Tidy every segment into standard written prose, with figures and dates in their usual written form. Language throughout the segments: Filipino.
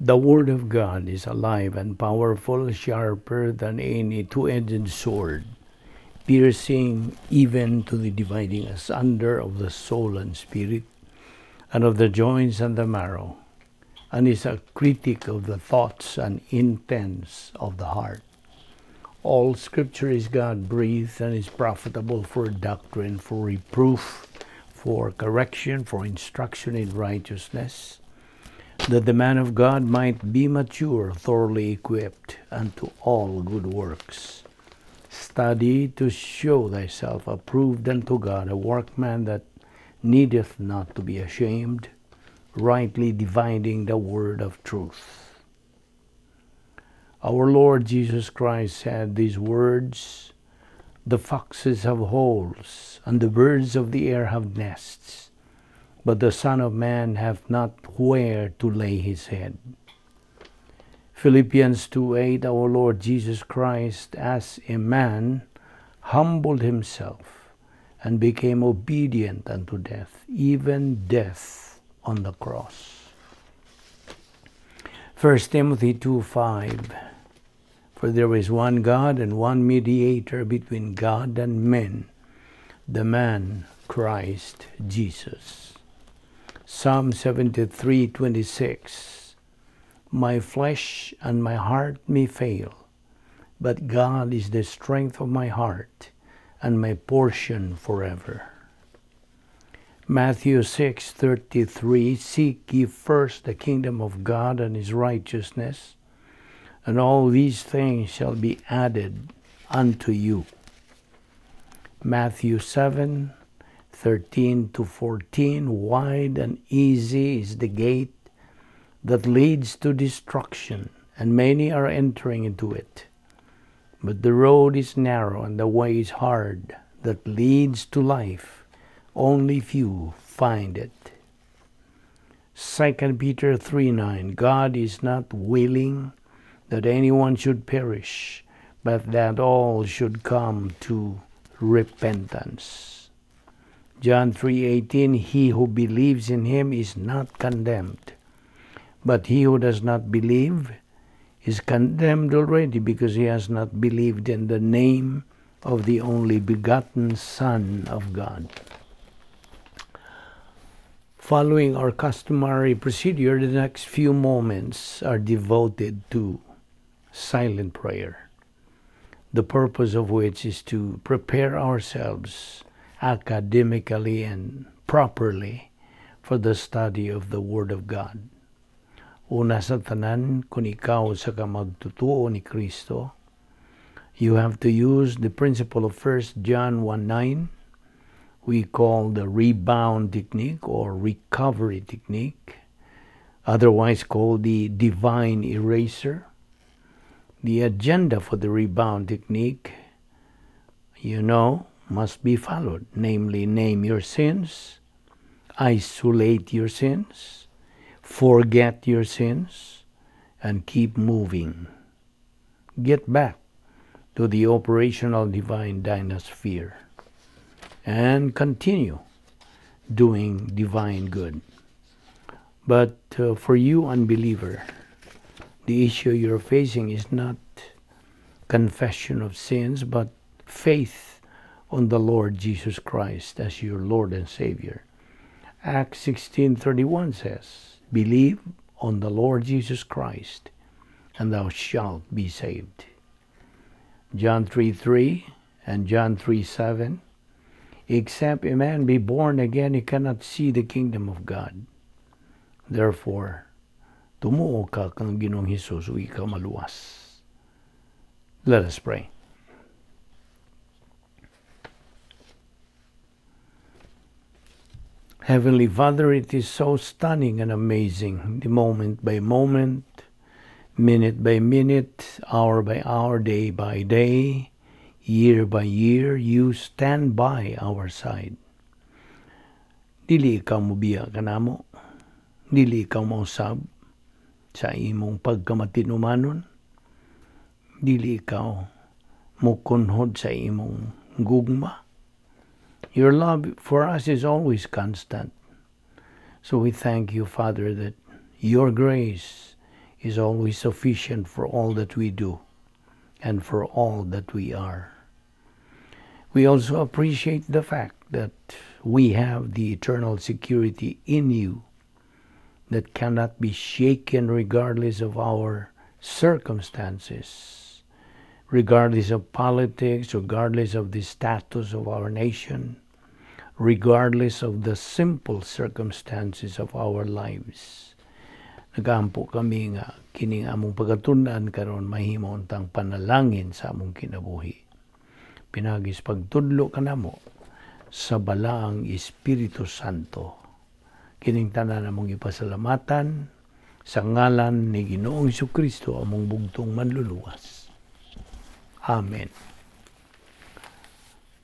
The Word of God is alive and powerful, sharper than any two-edged sword, piercing even to the dividing asunder of the soul and spirit, and of the joints and the marrow, and is a critic of the thoughts and intents of the heart. All Scripture is God-breathed and is profitable for doctrine, for reproof, for correction, for instruction in righteousness, that the man of God might be mature, thoroughly equipped unto all good works. Study to show thyself approved unto God, a workman that needeth not to be ashamed, rightly dividing the word of truth. Our Lord Jesus Christ said these words, "The foxes have holes, and the birds of the air have nests, but the Son of Man hath not where to lay his head." Philippians 2:8, our Lord Jesus Christ, as a man, humbled himself, and became obedient unto death, even death on the cross. 1 Timothy 2:5, for there is one God and one mediator between God and men, the man Christ Jesus. Psalm 73:26, my flesh and my heart may fail, but God is the strength of my heart and my portion forever. Matthew 6:33, seek ye first the kingdom of God and his righteousness, and all these things shall be added unto you. Matthew 7:13-14, wide and easy is the gate that leads to destruction, and many are entering into it. But the road is narrow and the way is hard that leads to life. Only few find it. 2 Peter 3:9, God is not willing that anyone should perish, but that all should come to repentance. John 3:18, he who believes in him is not condemned, but he who does not believe is condemned already, because he has not believed in the name of the only begotten Son of God. Following our customary procedure, the next few moments are devoted to silent prayer, the purpose of which is to prepare ourselves academically and properly for the study of the Word of God. Una sa tanan, kung ikaw sa kamagtutuo ni Kristo, you have to use the principle of 1 John 1:9, we call the rebound technique or recovery technique, otherwise called the divine eraser. The agenda for the rebound technique, must be followed. Namely, name your sins, isolate your sins, forget your sins, and keep moving. Get back to the operational divine dynasphere and continue doing divine good. But for you, unbeliever, the issue you're facing is not confession of sins, but faith on the Lord Jesus Christ as your Lord and Savior. Acts 16:31 says, believe on the Lord Jesus Christ, and thou shalt be saved. John 3:3 and John 3:7, except a man be born again, he cannot see the kingdom of God. Therefore, tumuo ka kang Ginoong Hesus, uwi ka maluwas. Let us pray. Heavenly Father, it is so stunning and amazing, the moment by moment, minute by minute, hour by hour, day by day, year by year, you stand by our side. Dili ikaw mubiya kanamo, dili ikaw mausab sa imong pagkamatinumanon, dili ikaw mukunhod sa imong gugma. Your love for us is always constant. So we thank you, Father, that your grace is always sufficient for all that we do and for all that we are. We also appreciate the fact that we have the eternal security in you that cannot be shaken regardless of our circumstances, regardless of politics, regardless of the status of our nation, regardless of the simple circumstances of our lives. Nagampo kami nga kining among pagatunan karon mahimo untang panalangin sa among kinabuhi. Pinagis pagtudlo kanamo sa balaang Espiritu Santo. Kining tanan among ipasalamatan sa ngalan ni Ginoong Jesucristo among bugtong manluluwas. Amen.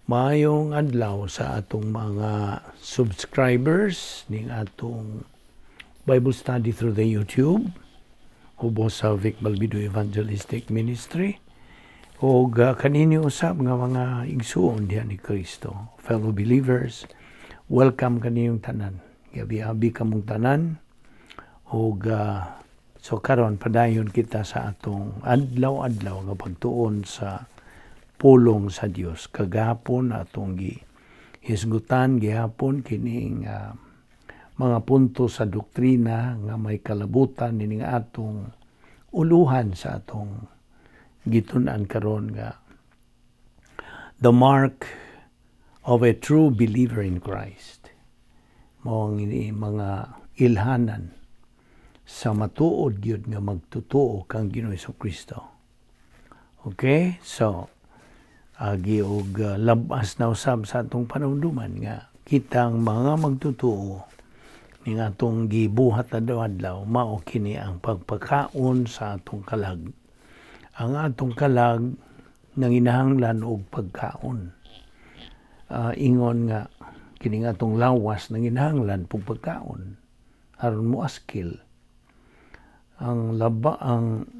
Maayong adlaw sa atong mga subscribers ning atong Bible study through the YouTube ubos sa Vic Balbido Evangelistic Ministry o kanini usab nga mga igsuon diha ni Kristo. Fellow believers, welcome kaniyong tanan. Gabi-abi kamong tanan o so karon padayon kita sa atong adlaw-adlaw nga pagtuon sa pulong sa Dios. Kagahapon atong hisgutan gihapon kining mga punto sa doktrina nga may kalabutan nining atong uluhan sa atong gitun-an karon nga the mark of a true believer in Christ. Mao ang mga ilhanan sa matuod gyud nga magtotoo kang Ginoong Jesucristo. Okay? So agi og labas na usab sa atong panumduman nga kitang mga magtotoo ning atong gibuhat adlaw-adlaw mao kini ang pagpakaon sa atong kalag. Ang atong kalag nanginahanglan og pagkaon. Ingon nga kining atong lawas nanginahanglan og pagkaon aron mo askil. Ang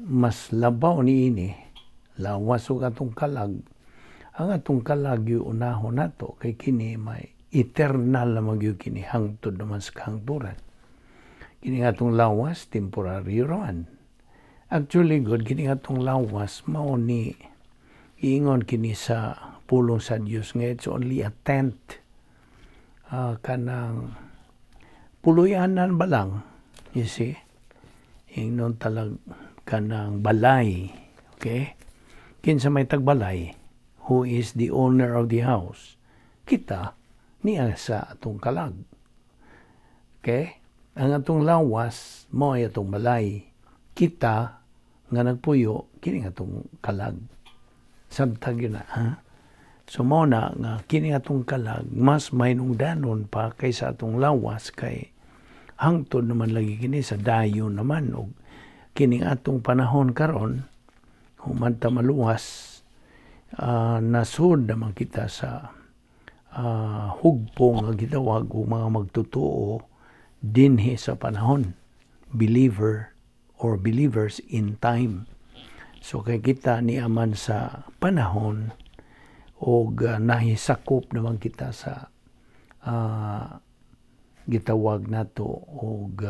mas labaw niini lawas ug atong kalag. Ang atong kalag yu unahon nato kay kini may eternal na magyud kini hangtod naman sa kahangturan. Kini atong lawas temporary roan. Actually good kini atong lawas mao ni iingon kini sa pulong sa Dios nga it's only a tent. Kanang puluyanan ba lang, you see? Ingnon talag kanang balay, okay? Kinsa may tagbalay, who is the owner of the house? Kita niya sa atong kalag. Okay? Ang atong lawas mo ay atong balay. Kita nga nagpuyo kini atong kalag. Sabtag yun na, ha? So mo na nga kini atong kalag mas mahinungdanon pa kaysa atong lawas kay hangtod naman lagi kini sa dayon naman og kining atong panahon karon human ta maluwas nasud naman kita sa hugpong nga gitawag og mga magtotoo dinhi sa panahon, believer or believers in time. So kay kita niaman sa panahon og nahisakop naman kita sa gitawag nato og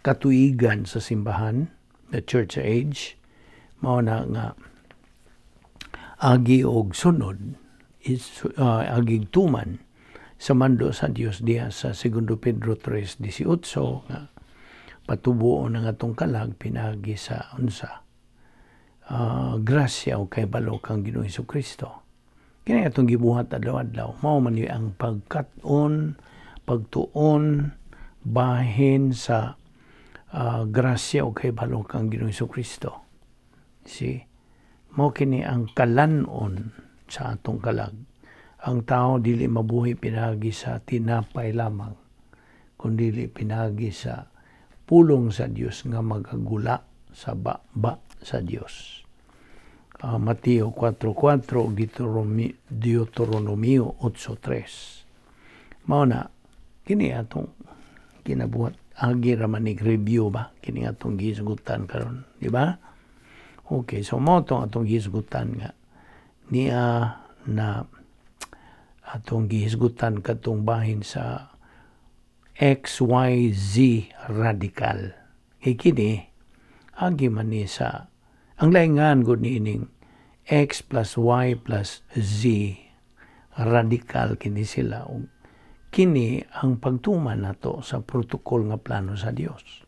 katuigan sa simbahan, the church age. Mao na nga agi og sunod is agig tuman sa mando sa Dios diha sa 2 Pedro 3:18 nga patubuon ang atong kalag pinagi sa unsa grasya o kay balo kang Ginoong Jesucristo. Kini atong gibuhat adlaw-adlaw mao man ang pagkat-on pagtuon bahin sa grasya o kay balo kang Ginoong Jesucristo. See, mao kini ang kalanon sa atong kalag. Ang tao dili mabuhi pinagi sa tinapay lamang, kundi pinagi sa pulong sa Dios nga magagula sa baba sa Dios. Mateo 4:4, Deuteronomio 8:3. Mao na kini atong kinabuhat agi ra manig review ba kini atong gisgutan karon, di ba? Okay, so mao tong atong gisgutan nga niya na atong gihisgutan katong bahin sa XYZ radical. Kini agi man ni sa ang laingan gud niining x plus y plus z, radikal kini sila. Kini ang pagtuman nato sa protokol nga plano sa Dios.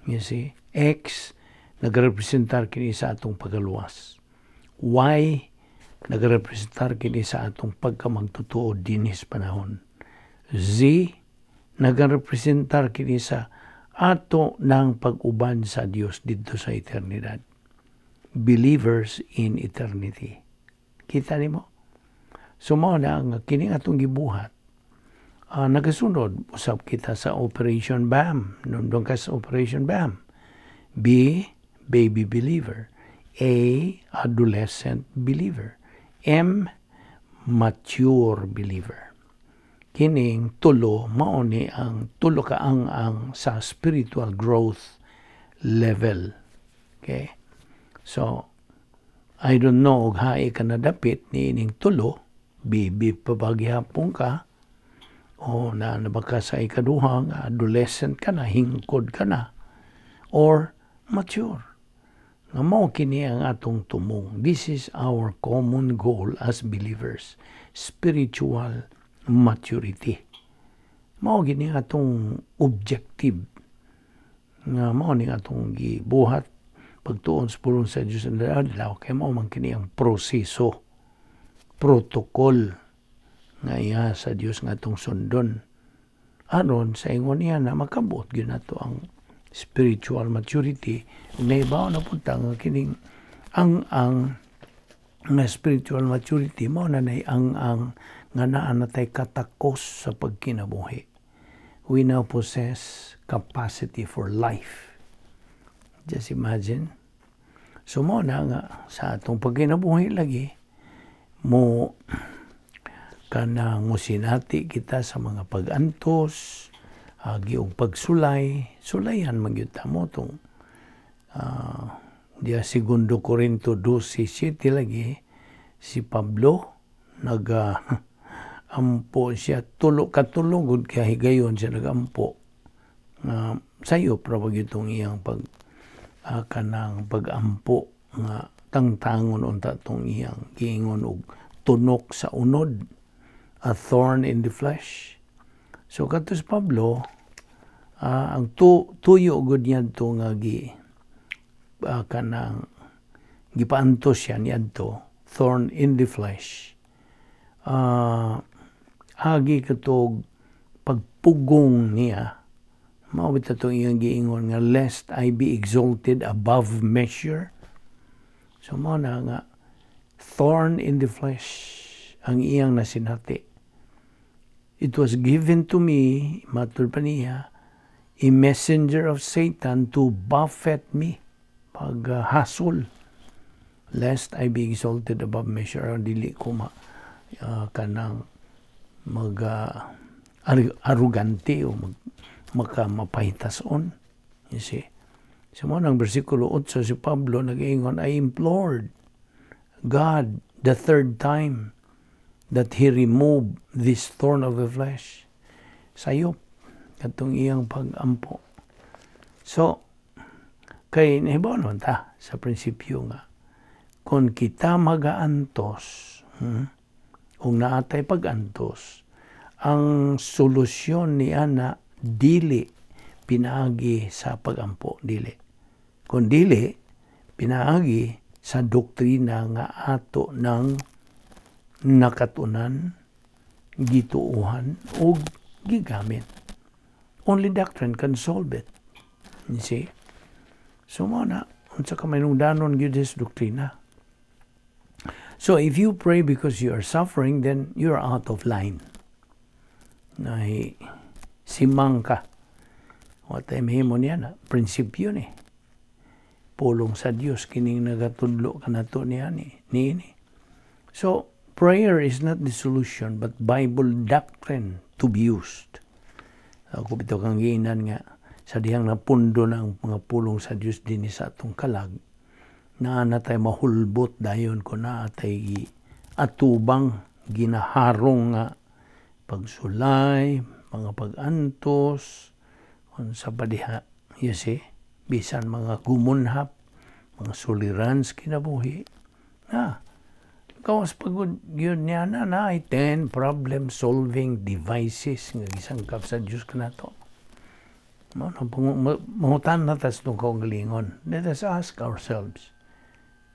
You see, x nagarepresentar kini sa atong pagaluwas. Y nagarepresentar kini sa atong pagkamagtutuo dinis panahon. Z nagarepresentar kini sa ato ng pag-uban sa Dios dito sa eternidad. Believers in eternity. Kita nimo? So mao na nga kini atong gibuhat. Nagasunod usab kita sa Operation BAM. Nundong ka sa Operation BAM. B, baby believer. A, adolescent believer. M, mature believer. Kining tulo mao ni ang tulo ka ang sa spiritual growth level. Okay? So, I don't know og hae ka na dapit ni ining tulo, baby pa bagyapon ka, o nabaka sa ikaduha, adolescent ka na, hingkod ka na, or mature. Nga mao kini ang atong tumong. This is our common goal as believers, spiritual maturity. Mao gini atong objective. Nga mao ni atong gibuhat pagtuon sa pulong sa Diyos ang adlaw kay mao man kini ang proseso, protokol nga iya sa Diyos nga atong sundon. Aron sa ingon niya na makabot gyud nato ang spiritual maturity. Naibaw na punta nga kining ang nga spiritual maturity mao na nay ang nga naa natay katakos sa pagkinabuhi. We now possess capacity for life. Just imagine. So mo na nga sa atong pagkinabuhi lagi mo kanang musinati kita sa mga pag-antos, giog pagsulay, sulayan magyud mo tong dia segundo Corinto 12:7 lagi si Pablo ampo siya katulog kay higayon siya nagampo sayo pra itong iyang kanang pag-ampo nga tangtangon unta tong iyang giingon og tunok sa unod, a thorn in the flesh. So katus Pablo ang tuyo gud niya to nga kanang gipaantos siya niadto, thorn in the flesh. Agi katog pagpugong niya mao bitaw itong iyang giingon nga lest I be exalted above measure. So mao na nga thorn in the flesh ang iyang nasinati. It was given to me, matud pa niya, a messenger of Satan to buffet me, paghasol, lest I be exalted above measure. Dili ko kanang arrogante o mapahitas-on. You see? So mo nang bersikulo 8 si Pablo nag-ingon, I implored God the third time that He remove this thorn of the flesh. Sayop katong iyang pag-ampo. So, kay nahibaw naman ta sa prinsipyo nga, kung kita mag-aantos, kung naatay pag-antos, ang solusyon ni ana dili pinaagi sa pag-ampo, dili. Kung dili, pinaagi sa doktrina nga ato ng nakatunan, gituuhan, o gigamit. Only doctrine can solve it. You see? So, na, unsa ka may nungdanon gyud sa doktrina. So, if you pray because you are suffering, then you're out of line. Simang ka. What ay mahimo niya na, prinsipyo ni. Pulong sa Dios kining nagatudlo kanato niya ni. So, prayer is not the solution, but Bible doctrine to be used. Ako bitaw kang giinan nga, sa dihang napundo ng mga pulong sa Dios din sa atong kalag, na natay mahulbot dayon ko na atay atubang ginaharong nga pagsulay, mga pag-antos, sa padiha. You see? bisan mga gumunhap, mga sulirans kinabuhi. Kawas pagod yun niya na ay 10 problem-solving devices nga gisangkap sa Diyos ka na to. Mangutan na tas nung kaugalingon. Let us ask ourselves,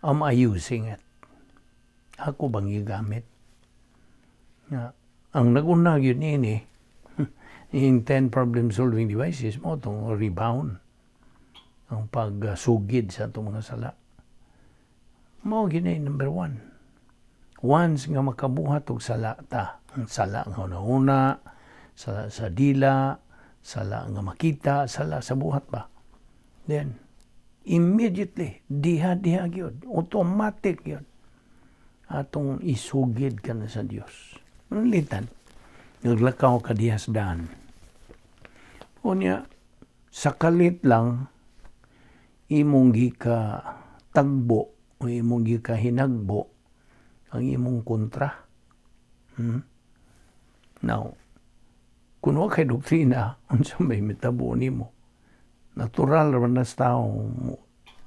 am I using it? Ako bang gigamit? Ang nag-una yun ini, in 10 problem-solving devices mo, itong rebound, ang pagsugid sa itong mga sala. Mo gini number 1. Once nga makabuhat og sala ta, ang sala nga una, sala sa dila, sala nga makita, sala sa buhat ba. Then, immediately, diha gyud, automatic yun. Atong isugid ka na sa Dios. Litan, naglakaw ka dihas daan. Unya, sakalit lang, imong gika tagbo, o imong gika hinagbo, ang imong kontra. Now, kung wa kay doktrina, unsa may mitabo nimo? Natural ra na sa tao mo,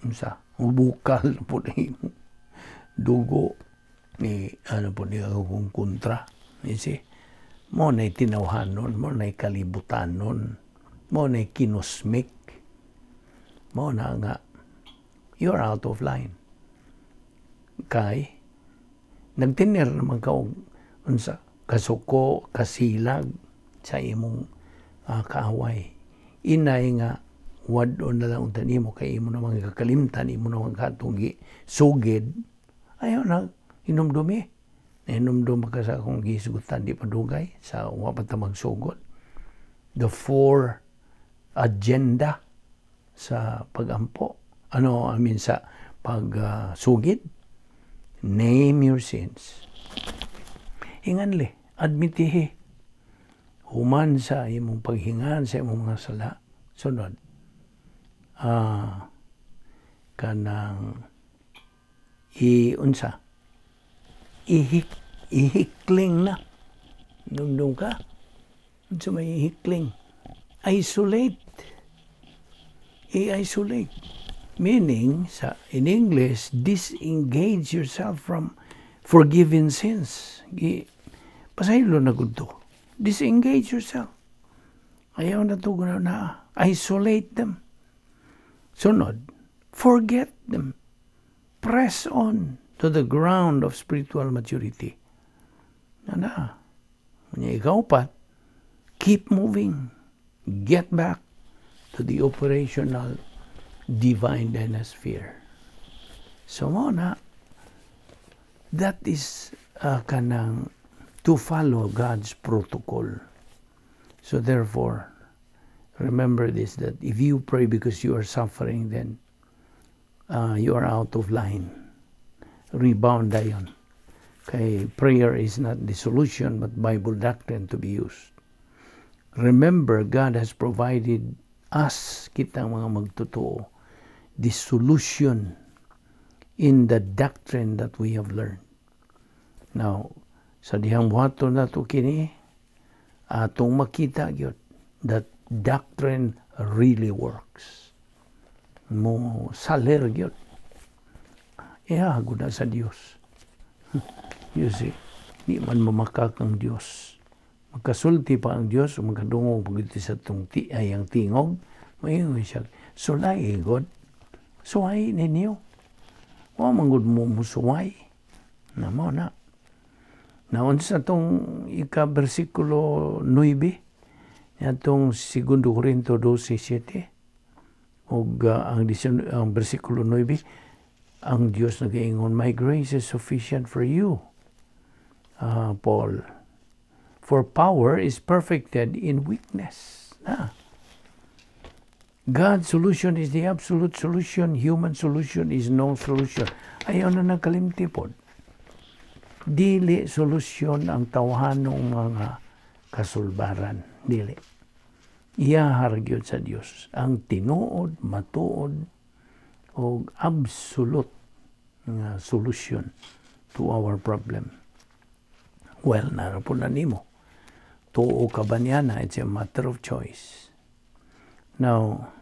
unsa, bukal po na imo. Dugo, ni ano po niya kung kontra. Kasi, mo na'y tinawhanon, mo na'y kalibutanon, mo na'y kinusmik, mo na nga, you're out of line. Kay, nagtinir naman ka unsa, kasuko, kasilag, sa imong kaaway. Inay nga, wado na lang unta nimo kay imo namang kakalimtan, imo namang katunggi, sugid, ayaw na, inumdumi. Inumdum ka sa akong gisgutan, di padugay, sa wapat na magsugod. The 4 agenda sa pagampo. Sa pagsugid. Name your sins. Inganli, admitihi. Human sa imong paghingan sa imong mga sala. Sunod. Kanang ihikling na. Nung ka. Unsa may ihikling? Isolate. I-isolate. Meaning, in English, disengage yourself from forgiven sins. Pasaylo na gud to. Disengage yourself. Ayaw na to na. Isolate them. Sunod, forget them. Press on to the ground of spiritual maturity. Ikaw pa, keep moving. Get back to the operational divine dynasphere. So that is kanang to follow God's protocol. So therefore, remember this, that if you pray because you are suffering, then you are out of line. Rebound dayon. Kay prayer is not the solution, but Bible doctrine to be used. Remember, God has provided us, kitang mga magtotoo, the solution in the doctrine that we have learned. Now, sa dihang buhaton na to kini, atong makita gyud that doctrine really works. Mo saler gyud. Ihagod na sa Dios. You see, di man mamakak ang Dios. Magkasulti pa ang Dios, magkadungog pagiti sa itong ayang tingog, mayroon siya, sulay, God. Suway ninyo. O, manggod mo musuway. Namo na. Naon sa itong ika-versikulo 9, itong 2 Corinto 12:7, o ang versikulo 9, ang Diyos nag-iingon, my grace is sufficient for you, Paul. For power is perfected in weakness. God's solution is the absolute solution. Human solution is no solution. Ayaw na nagkalimtipod. Dili solusyon ang tawhanong mga kasulbaran. Dili. Iyahargyod sa Dios ang tinuod, matuod, o absolute nga solution to our problem. Well, narapon na nimo. Tuo ka ba niya na? It's a matter of choice. Now,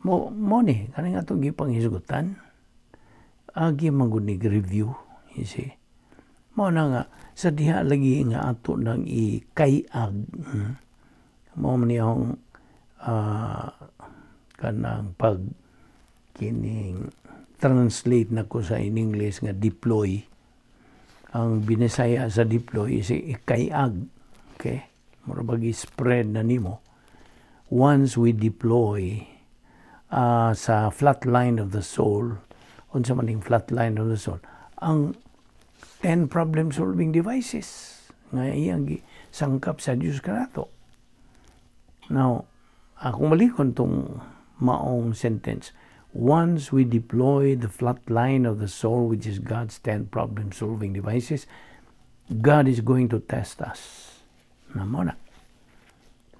mo ni kaning atong gipanghisgutan agi magud ni review, you see. Mo na nga sa diha lagi nga ato nang ikayag. Mo man yung kanang pag kining translate na ko sa in English nga deploy. Ang binisaya sa deploy is ikayag. Okay? Mura bagi spread na nimo. Once we deploy sa flat line of the soul, unsa man ning flat line of the soul, ang 10 problem solving devices nga iyang sangkap sa Dios kanato. Now, akong malikon tong maong sentence, once we deploy the flat line of the soul, which is God's 10 problem solving devices, God is going to test us. Namo na.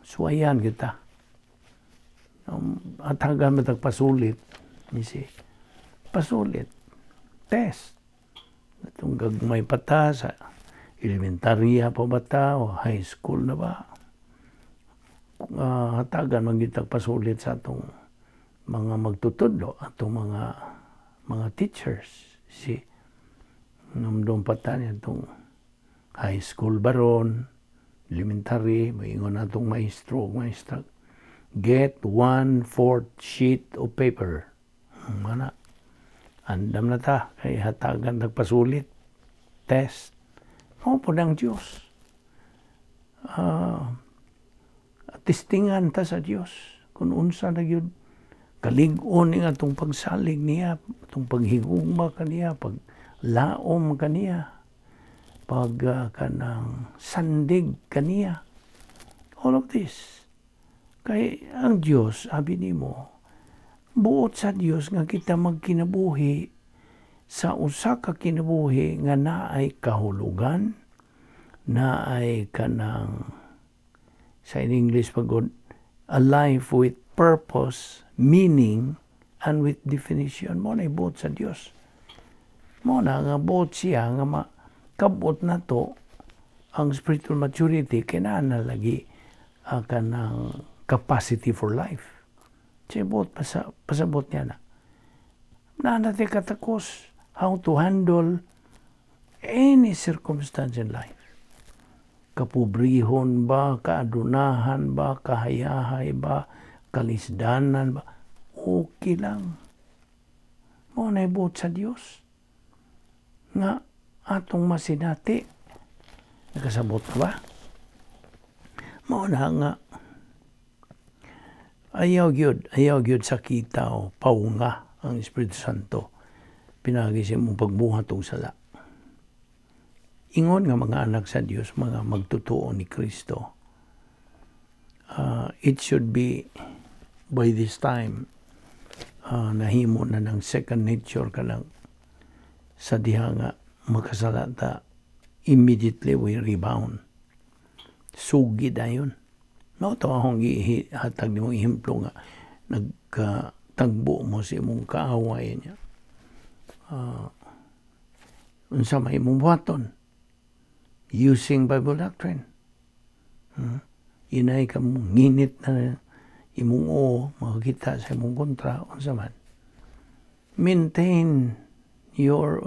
So ayan kita. At hanggang matagpasulit, you see, pasulit, test. Itong gagmay pa ta sa elementarya pa ba ta o high school na ba? Hatagan magitag pasulit sa atong mga magtutudlo, atong mga teachers. See, namdong pa ta niya itong high school baron, elementary, maingon atong maestro, maestra. Get 1/4 sheet of paper. Mana? Andam na ta. Kay hatagan nagpasulit. Test. Mo po ng Diyos. Testingan ta sa Diyos. Kung unsa na yun. Kalig-on nga itong pagsalig niya. Itong paghigugma kaniya. Paglaom kaniya. Kanang sandig kaniya. All of this. Kay ang Diyos, sabi nimo, buot sa Diyos nga kita magkinabuhi sa usa ka kinabuhi nga naay kahulugan, naay kanang sa in English pagod, a life with purpose, meaning, and with definition. Mo na buot sa Diyos. Mo na nga buot siya nga makabot na to ang spiritual maturity kinahanglan lagi kanang capacity for life. Sibot, pasabot niya na. Natin katakos how to handle any circumstance in life. Kapobrihon ba, kaadunahan ba, kahayahay ba, kalisdanan ba, okay lang. Mo na ibot sa Diyos. Nga atong masinati. Nakasabot ka ba? Mo na nga ayaw gyud sa kita o paunga ang Espiritu Santo pinagi siya mong pagbuhat og sala. Ingon nga mga anak sa Dios, mga magtutuo ni Kristo, it should be by this time nahimo na ng second nature ka lang sa diha nga makasala ta, immediately we rebound. Sugid ayon. No, ito akong ihatag ni mong ihemplo nga nagkatagbo mo sa imong kaaway niya. Unsa may imong buhaton? Using Bible doctrine. Inay ka mong nginit na imong makakita sa imong kontra. Unsa man. Maintain your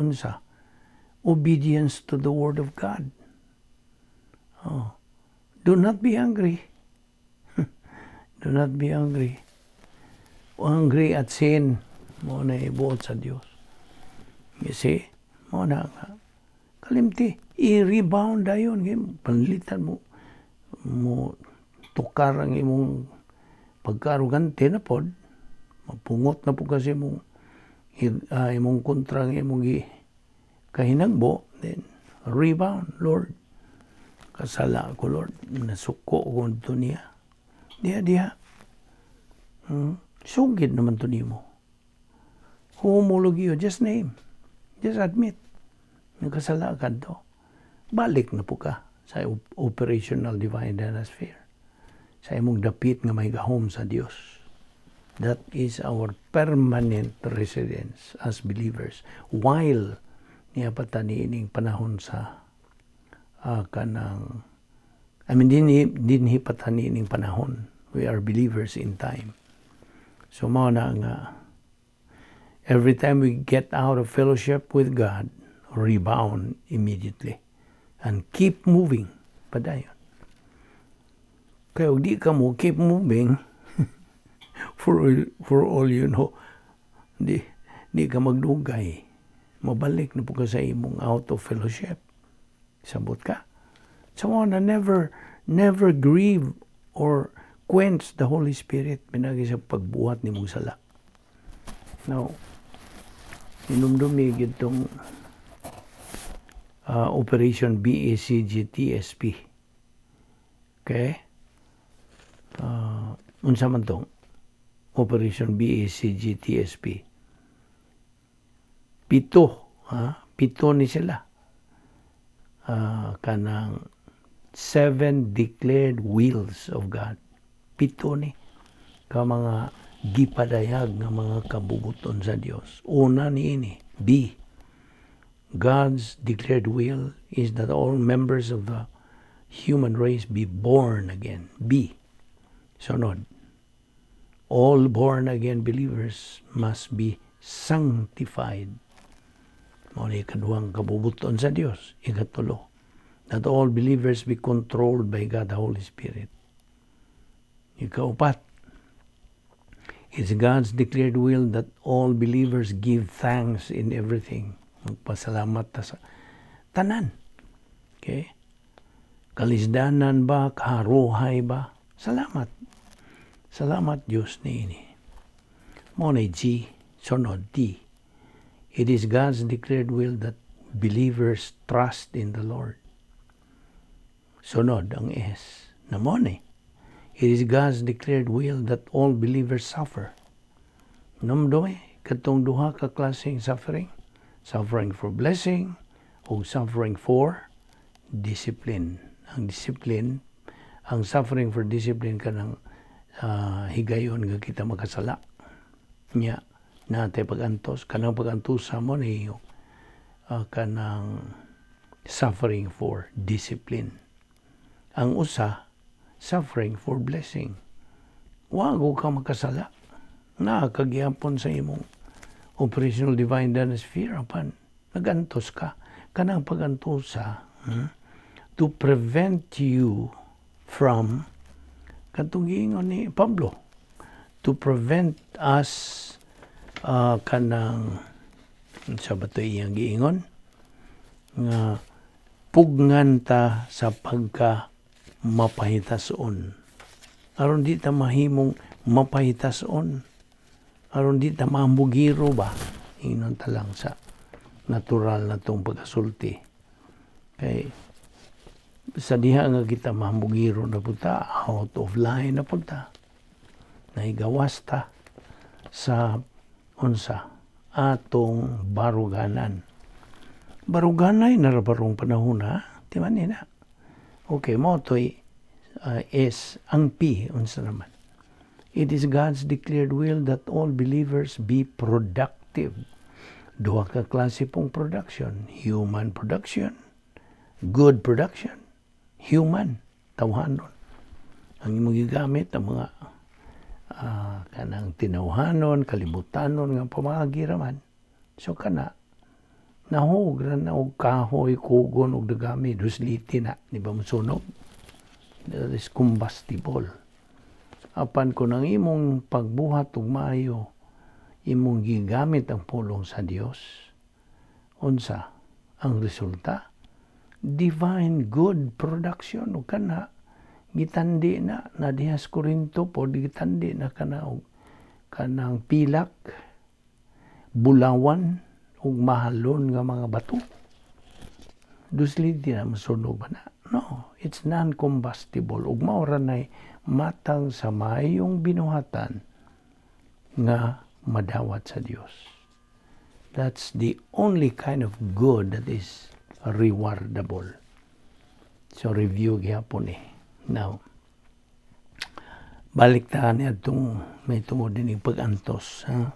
obedience to the Word of God. Do not be angry. Do not be angry. Angry at sin, mo na ibuot sa Diyos. You see, mo na nga. Kalimti, i-rebound ayon. Panlitan mo tukar ang imong pagkarugante na pod. Mapungot na po kasi imong kontra ng imong kahinagbo. Then, rebound, Lord. Kasala ko, Lord. Nasuko ko ito niya. Diha. Sugid naman to nimo. Humulog yun. Just name. Just admit. Nagkasala ka to. Balik na po ka sa operational divine dynasty. Sa imong dapit nga may gahom sa Dios. That is our permanent residence as believers. While niya pataniining panahon sa dinhi pataniining panahon. We are believers in time. So mao na nga every time we get out of fellowship with God, rebound immediately and keep moving. Padayon. Kaya di ka mo keep moving for all you know. Di ka magdugay. Mabalik na po ka sa imong out of fellowship. Sabot ka. So na never grieve or quench the Holy Spirit pinagi sa pagbuhat ni mong sala. Now, inumdum ni itong Operation BACG-TSP. Okay? Unsa man tong Operation BACG-TSP. Pito ni sila. Kanang 7 declared wills of God. Pito ni ka mga gipadayag nga mga kabubuton sa Dios. Una niini, B. God's declared will is that all members of the human race be born again. B. Sunod. All born again believers must be sanctified. Mao ni ikaduhang kabubuton sa Dios. Ikatulo. That all believers be controlled by God the Holy Spirit. Ikaupat. It's God's declared will that all believers give thanks in everything. Magpasalamat ta sa tanan. Okay? Kalisdanan ba, kaharuhay ba? Salamat. Salamat Diyos niini. Mo na G, sunod D. It is God's declared will that believers trust in the Lord. Sunod ang S. Na mo ni. It is God's declared will that all believers suffer. Namdoy, katong duha ka klaseng suffering. Suffering for blessing o suffering for discipline. Ang discipline, ang suffering for discipline kanang higayon nga kita makasala. Nya, natay pagantos. Kanang pagantusa mo ni kanang suffering for discipline. Ang usa, suffering for blessing. Wago ka makasala. Nakakagyapon sa imong operational divine dynasty apan nagantos ka. Kanang pagantusa to prevent you from katong giingon ni Pablo, to prevent us kanang sa bato iyang giingon nga pugnan ta sa pagka mapahitason. Aron di ta mahimong mapahitason. Aron di ta mambugiro ba? Inon ta lang sa natural na tong pagkasulti. Kay sa diha nga kita mambugiro na punta, out of line na punta. Naigawas ta sa unsa atong baruganan. Baruganay narabarong panahon ha? Di man nina. Okay, mo to'y is ang P, unsa naman. It is God's declared will that all believers be productive. Duha ka klase pong production. Human production, good production, human, tawhanon. Ang imong gigamit ang mga kanang tinawhanon, kalibutanon nga pamagi raman. So kana nahug ra na og kahoy, kugon og dagami, dusliti na, di ba musunog? That is combustible. Apan ko nang imong pagbuhat og maayo, imong gigamit ang pulong sa Dios. Unsa ang resulta? Divine good production o kana gitandi na dihas Korinto po gitandi na kana og kanang pilak, bulawan ug mahalon nga mga bato. Dusliti na masunog ba na? No, it's non-combustible ug mao ra nay matang sa mayong binuhatan nga madawat sa Dios. That's the only kind of good that is rewardable. So review gyapon Now, balik ta niya itong may tungod din pag-antos. Ha?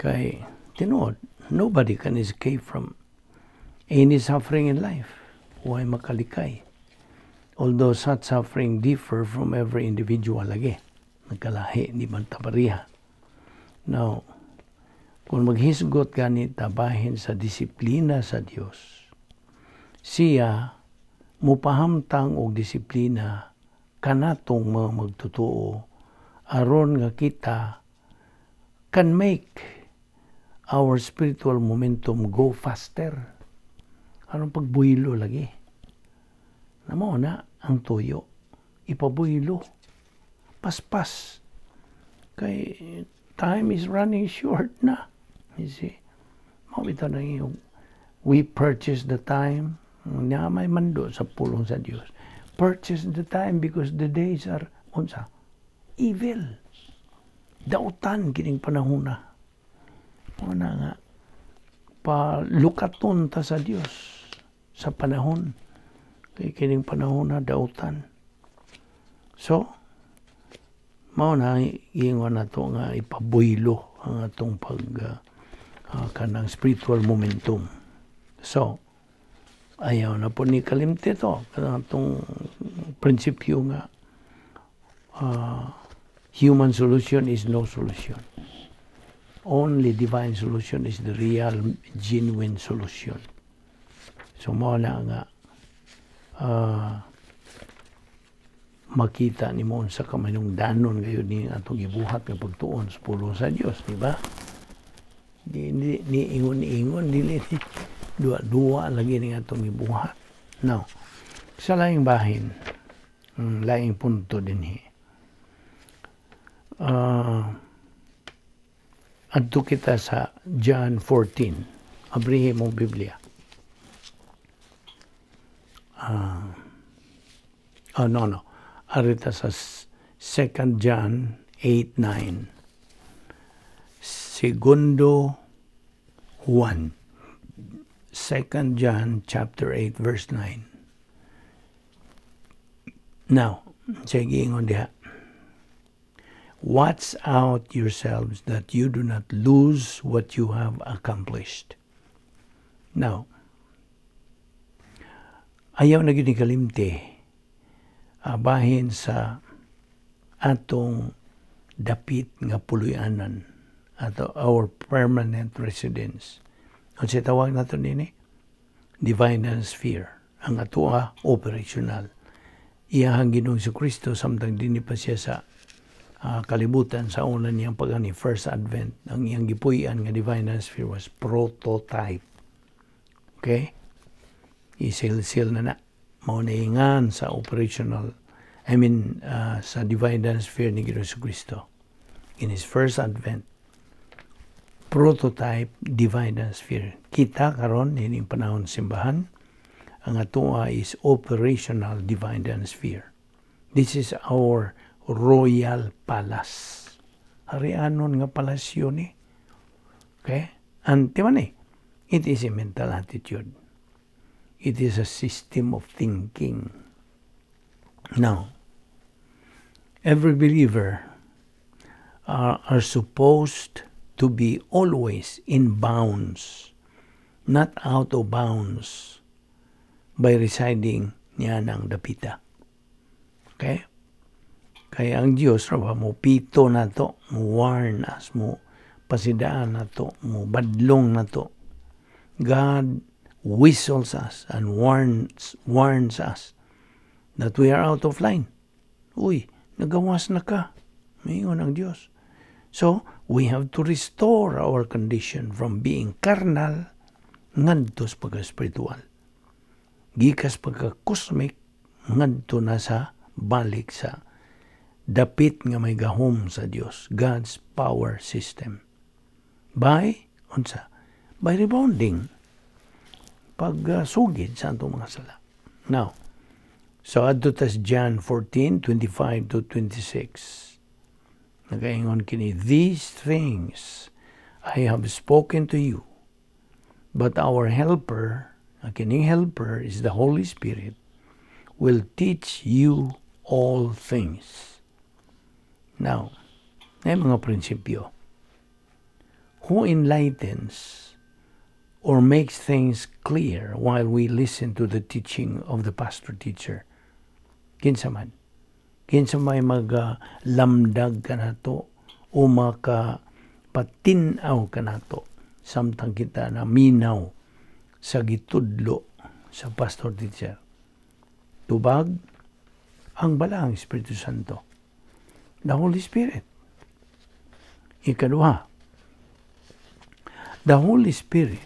Kay, tinuod, nobody can escape from any suffering in life. Huwag makalikay. Although such suffering differ from every individual lagi. nagkalahi, di man tabariha. Now, kung maghisgot gani tabahin sa disiplina sa Dios, siya mupahamtang og disiplina kanatong mga magtotoo aron nga kita can make our spiritual momentum go faster. Aron pagbuylo lagi. Namo na ang tuyo. Ipabuylo. Paspas. Kay time is running short na. You see? Mawita na yung we purchase the time. Nga may mando sa pulong sa Dios. Purchase the time because the days are unsa? Evil. Dautan kining panahon na. Una nga palukaton ta sa Dios sa panahon. Kay kining panahon na dautan. So, mao na ingon nato nga ipabuylo ang atong kanang spiritual momentum. So, ayaw na po ni kalimti to. Kanang atong prinsipyo nga human solution is no solution. Only divine solution is the real, genuine solution. So, mao na nga makita ni mo sa kamanungdanon gayon ni atong gibuhat ng pagtuon sa pulong sa Dios, di ba? Ni ingon dili dua lagi ni atong gibuhat. Now, sa laing bahin, laing punto dinhi. Adto kita sa John 14. Abrihin mong Biblia. No. Arita sa 2 John 8:9. Segundo Juan. 2 John chapter 8 verse 9. Now, sige ingon diha. Watch out yourselves that you do not lose what you have accomplished. Now, ayaw na gyud ni kalimti bahin sa atong dapit nga puloy-anan ato our permanent residence. Ang tawag nato nini divine sphere ang ato operational. Iyang Ginoong Kristo samtang dinhi pa siya sa kalibutan sa una niyang pagani first advent. Ang iyang gipuy-an nga divine sphere was prototype. Okay? Isil-sil na maunaingan sa operational, sa divine sphere ni Ginoong Kristo. In His first advent, prototype divine sphere. Kita karon ining panahon simbahan, ang atoa is operational divine sphere. This is our royal palace. Harianon nga palasyo ni. Okay? And di ba ni? It is a mental attitude. It is a system of thinking. Now, every believer are supposed to be always in bounds, not out of bounds, by residing niya ng dapita. Okay? Kaya ang Diyos, mo pito na to, mo warn us, mo pasidaan na to, mo badlong na to. God whistles us and warns us that we are out of line. Uy, nagawas na ka. Mayroon ang Diyos. So, we have to restore our condition from being carnal ngadto sa pagka-spiritual. Gikas pagka-cosmic ngadto na sa balik sa dapit nga may gahom sa Dios, God's power system. By rebounding. Pagsugid sa atong mga sala. Now, so adto tas John 14:25 to 26. Nagaingon kini, these things I have spoken to you, but our helper, kining helper is the Holy Spirit, will teach you all things. Now, may mga prinsipyo. Who enlightens or makes things clear while we listen to the teaching of the pastor-teacher? Kinsa man? kinsa may lamdag ka nato o makapatinaw ka nato samtang kita na minaw sa gitudlo sa pastor teacher. Tubag ang balang Espiritu Santo, the Holy Spirit. Ikaduha, the Holy Spirit,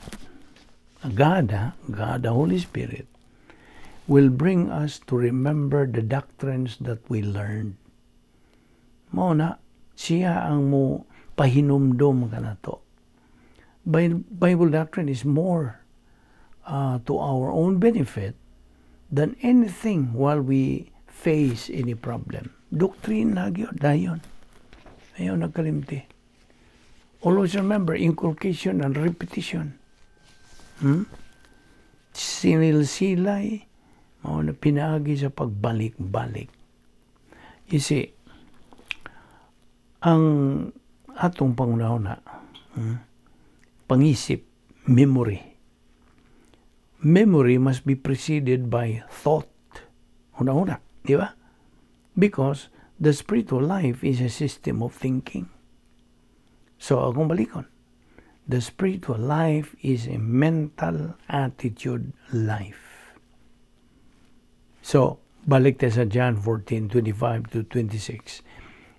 God, the Holy Spirit, will bring us to remember the doctrines that we learned. Mao na, siya ang mo pahinumdom ka na to. Bible doctrine is more to our own benefit than anything while we face any problem. Doctrine lagi dayon. Ayaw nagkalimti. Always remember, inculcation and repetition. Silay, mao na pinaagi sa pagbalik-balik. You see, ang atong pangunahuna, pangisip, memory. Memory must be preceded by thought. Una-una, di ba? Because the spiritual life is a system of thinking. So, akong balikon, the spiritual life is a mental attitude life. So, balik tayo sa John 14:25-26.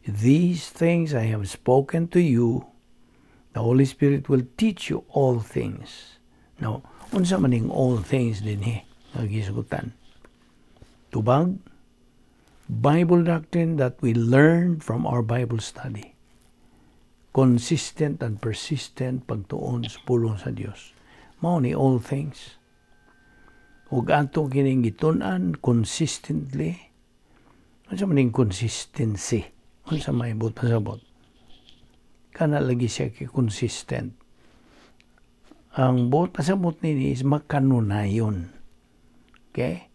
These things I have spoken to you, the Holy Spirit will teach you all things. Now, unsa maning all things din nagisgutan. Tubag, Bible doctrine that we learn from our Bible study. Consistent and persistent pagtuon sa pulong sa Dios. Mao ni all things. Ug ato kining gitun-an consistently. Unsa maning consistency? Unsa may pasabot? Kana lagi siya consistent. Ang buot pasabot nini is makanunayon. Okay?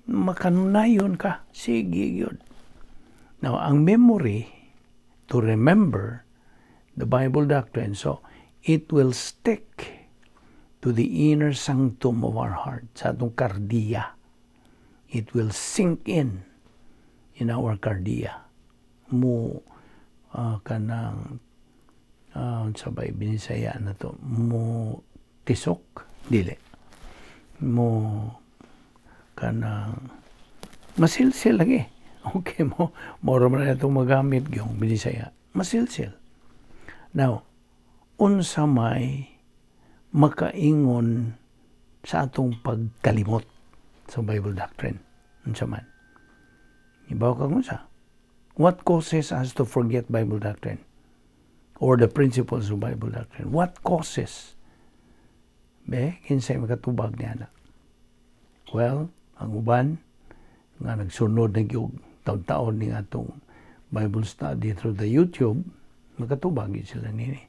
Makanunayon ka. Sige yun. Now, ang memory, to remember the Bible doctrine, so it will stick to the inner sanctum of our heart, sa atong kardiya. It will sink in our kardiya. Kanang sabay binisaya na to, mo tisok, dili. Kanang masilsil lagi. Okay mo, moro man na itong magamit yung binisaya. Masilsil. Now, unsa may makaingon sa atong pagkalimot sa Bible doctrine? Unsa man? Ibaw ka unsa? What causes us to forget Bible doctrine? Or the principles of Bible doctrine? What causes? Kinsay makatubag niya na? Well, ang uban, nga nagsunod na yung taon-taon ni atong Bible study through the YouTube, makatubag sila nini.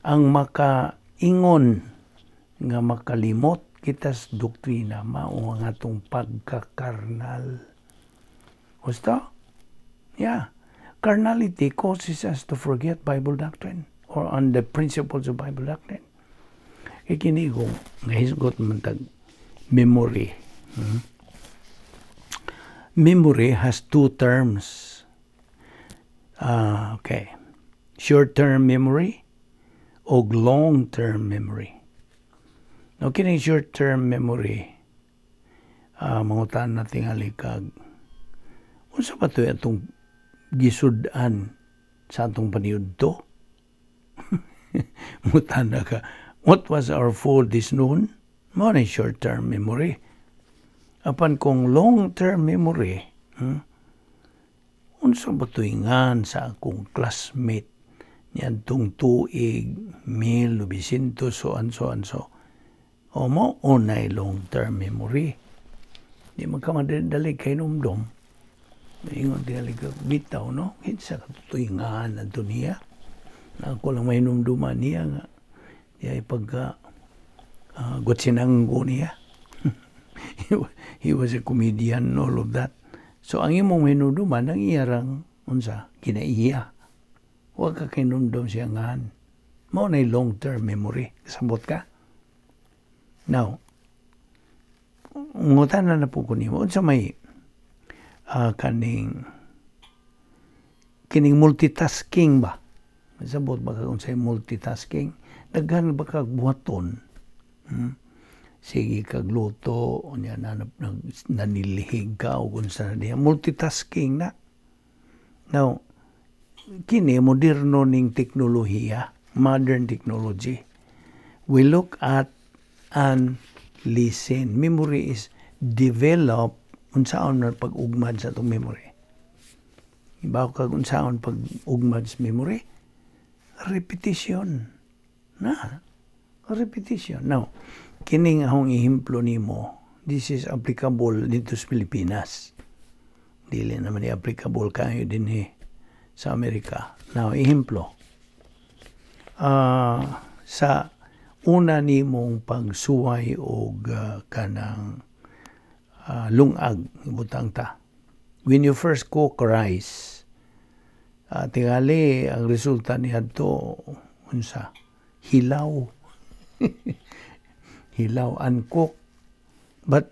Ang makaingon nga makalimot kita sa doktrina mao ang atong pagkakarnal. Gusto? Yeah. Carnality causes us to forget Bible doctrine or on the principles of Bible doctrine. Kini kung nahisgot man tag memory. Memory has two terms. Okay. Short-term memory o long-term memory. Now, kining short-term memory, mangutan natin halikag, unsa pa ito itong gisudan sa atong paniyod to? Mutan na ka, what was our food this noon? Mo na short-term memory. Apan kung long-term memory, unsa ba tuingan sa akong classmate niyan tung tuig 1900 so. O mo unay long-term memory. Di man ka madali kay numdom. Ingon dili ka bitaw no. Kinsa ka tuingan adto niya. Na ako lang may numduman niya nga. Di pagka gutsinanggo niya. He was a comedian, all of that. So, ang imong minuduman, ang iyarang, unsa, kinaiya. Huwag ka kinundom siya ngahan. Mao na long-term memory. Kasabot ka. Now, ngutan na po ko nimo. Unsa may kaning kining multitasking ba? Sabot ba kung sa'yo multitasking? Daghan ba kag buhaton? Sige kag luto, nanilihig ka o kung saan niya. Multitasking na. Now, kini moderno ning teknolohiya, modern technology. We look at and listen. Memory is developed unsaon man pag-ugmad sa itong memory. Ibaw kag unsaon pag-ugmad sa memory? Repetition. Repetition. Now, kining akong ihimplo nimo, this is applicable dito sa Pilipinas. Dili naman applicable kayo din sa Amerika. Now, ihimplo. Sa una nimong pagsuway o kanang lungag, ibutang ta. When you first cook rice, tingali, ang resulta niya to, unsa, hilaw. Hilaw, uncooked. But,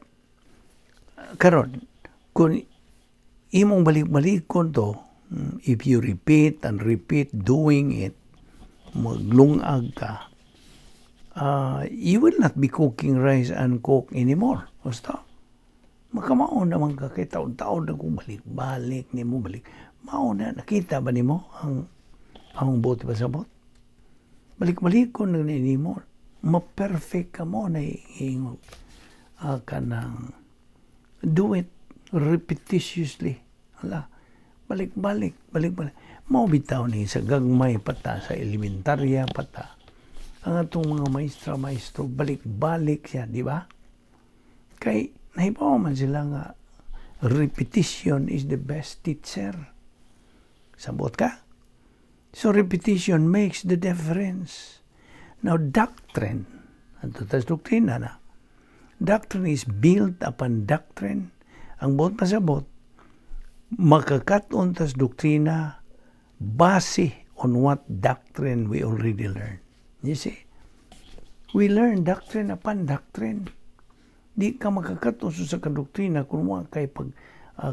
karon, kung imong balik-balikon to, if you repeat and repeat doing it, maglungag ka, you will not be cooking rice uncooked anymore. Basta, makamaon naman ka kay taon-taon na kung balik-balik ni mo balik. Maon na, nakita ba ni mo ang bote pa sa bot? Balik-balik ko na ni mo, ma-perfect ka mo na iingog. Kanang do it repetitiously. Balik-balik. Mao bitaw ni sa gagmay pata sa elementarya pata. Ang atong mga maestro, balik-balik siya, di ba? Kay nahibaw man sila nga repetition is the best teacher. Sabot ka? So repetition makes the difference. Now doctrine, ato tas doktrina na. Doctrine is built upon doctrine. Ang bot pasabot, makakaton tas doktrina base on what doctrine we already learned. You see? We learn doctrine upon doctrine. Di ka makakaton sa kadoktrina kung mga kay pag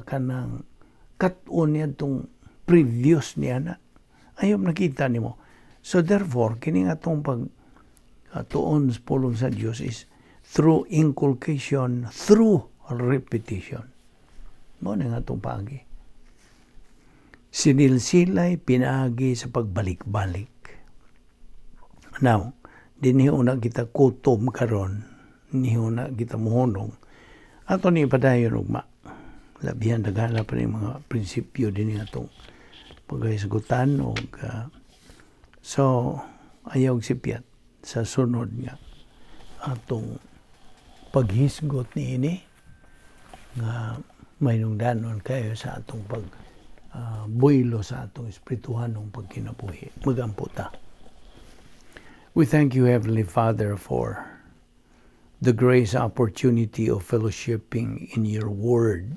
kanang katon niya itong previous niya na. Ayaw nakita ni mo. So therefore, kini nga itong pag tuon sa pulong sa Diyos is through inculcation, through repetition. Mo na nga itong paagi. Sinilsilay pinaagi sa pagbalik-balik. Now, dinhiyo na kita kutom karon, niyo na kita muhunong. Ato ni padayon ugma. Labihan dagana pa ni mga prinsipyo din nga itong pagkaisgutan so ayaw sipiat sa sunod nga atong paghisgot ni ini nga may nungdanon kayo sa atong buylo sa atong espirituhanong pagkinabuhi. Magampo ta. We thank you, Heavenly Father, for the grace opportunity of fellowshipping in your word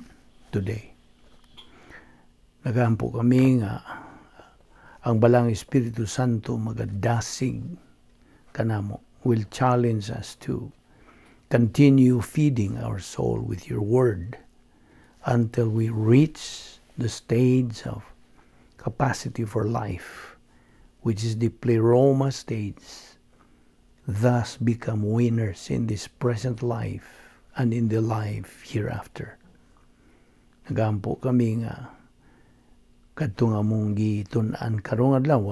today. Nagampo kami nga ang balang Espiritu Santo magadasig kanamo will challenge us to continue feeding our soul with your word until we reach the stage of capacity for life, which is the pleroma stage, thus become winners in this present life and in the life hereafter. Nagampo kami nga kadto nga mong gitun-an karong adlaw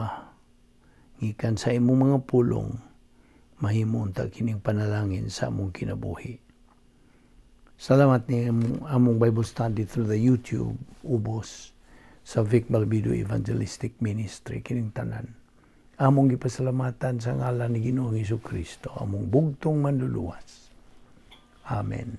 gikan sa imong mga pulong mahimong ta kining panalangin sa among kinabuhi. Salamat ni among Bible study through the YouTube ubos sa Vic Balbido Evangelistic Ministry kining tanan. Among gipasalamatan sa ngalan ni Ginoong Hesukristo, among bugtong manluluwas. Amen.